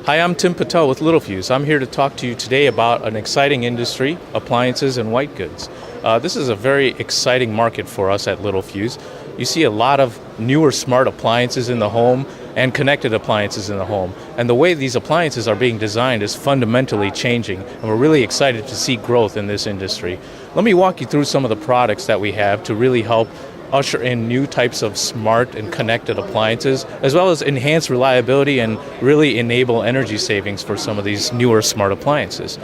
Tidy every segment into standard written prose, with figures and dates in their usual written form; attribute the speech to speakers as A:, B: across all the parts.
A: Hi, I'm Tim Patel with Littelfuse. I'm here to talk to you today about an exciting industry, appliances and white goods. This is a very exciting market for us at Littelfuse. You see a lot of newer smart appliances in the home and connected appliances in the home. And the way these appliances are being designed is fundamentally changing, and we're really excited to see growth in this industry. Let me walk you through some of the products that we have to really help usher in new types of smart and connected appliances, as well as enhance reliability and really enable energy savings for some of these newer smart appliances.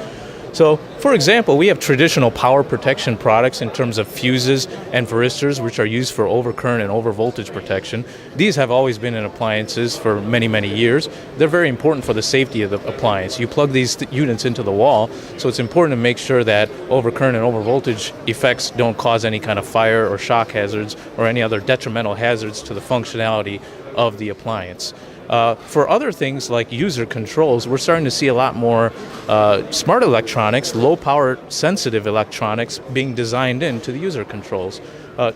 A: So, for example, we have traditional power protection products in terms of fuses and varistors, which are used for overcurrent and overvoltage protection. These have always been in appliances for many, many years. They're very important for the safety of the appliance. You plug these units into the wall, so it's important to make sure that overcurrent and overvoltage effects don't cause any kind of fire or shock hazards or any other detrimental hazards to the functionality of the appliance. For other things like user controls, we're starting to see a lot more smart electronics, low-power sensitive electronics being designed into the user controls.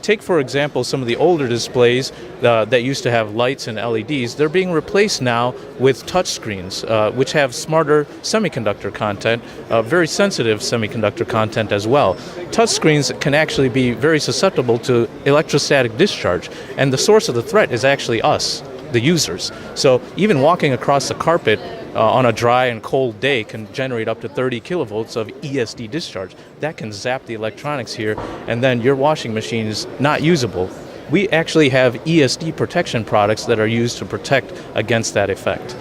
A: Take, for example, some of the older displays that used to have lights and LEDs. They're being replaced now with touchscreens, which have smarter semiconductor content, very sensitive semiconductor content as well. Touchscreens can actually be very susceptible to electrostatic discharge, and the source of the threat is actually us, the users. So even walking across the carpet on a dry and cold day can generate up to 30 kilovolts of ESD discharge. That can zap the electronics here, and then your washing machine is not usable. We actually have ESD protection products that are used to protect against that effect.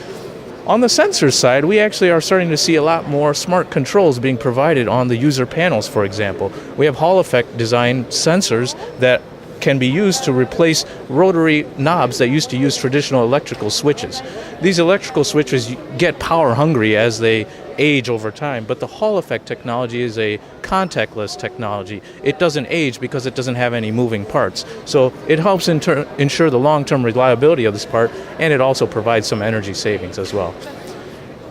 A: On the sensor side, we actually are starting to see a lot more smart controls being provided on the user panels, for example. We have Hall effect design sensors that can be used to replace rotary knobs that used to use traditional electrical switches. These electrical switches get power hungry as they age over time, but the Hall effect technology is a contactless technology. It doesn't age because it doesn't have any moving parts. So it helps ensure the long-term reliability of this part, and it also provides some energy savings as well.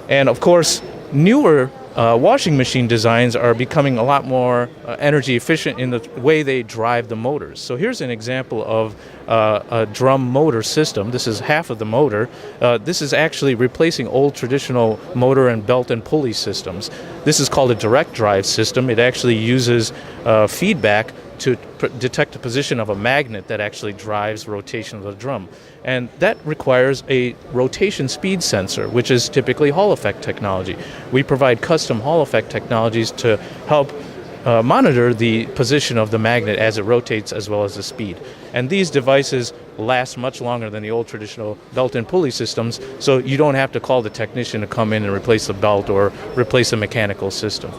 A: And of course, newer washing machine designs are becoming a lot more energy efficient in the way they drive the motors. So here's an example of a drum motor system. This is half of the motor. This is actually replacing old traditional motor and belt and pulley systems. This is called a direct drive system. It actually uses feedback to detect the position of a magnet that actually drives rotation of the drum. And that requires a rotation speed sensor, which is typically Hall effect technology. We provide custom Hall effect technologies to help monitor the position of the magnet as it rotates, as well as the speed. And these devices last much longer than the old traditional belt and pulley systems, so you don't have to call the technician to come in and replace the belt or replace a mechanical system.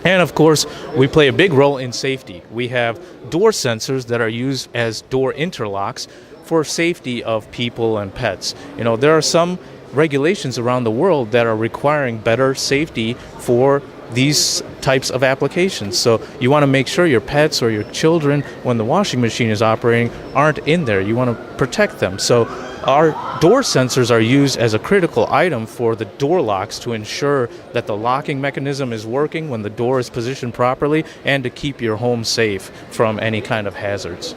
A: And of course, we play a big role in safety. We have door sensors that are used as door interlocks for safety of people and pets. You know, there are some regulations around the world that are requiring better safety for these types of applications. So you want to make sure your pets or your children, when the washing machine is operating, aren't in there. You want to protect them. So our door sensors are used as a critical item for the door locks to ensure that the locking mechanism is working when the door is positioned properly, and to keep your home safe from any kind of hazards.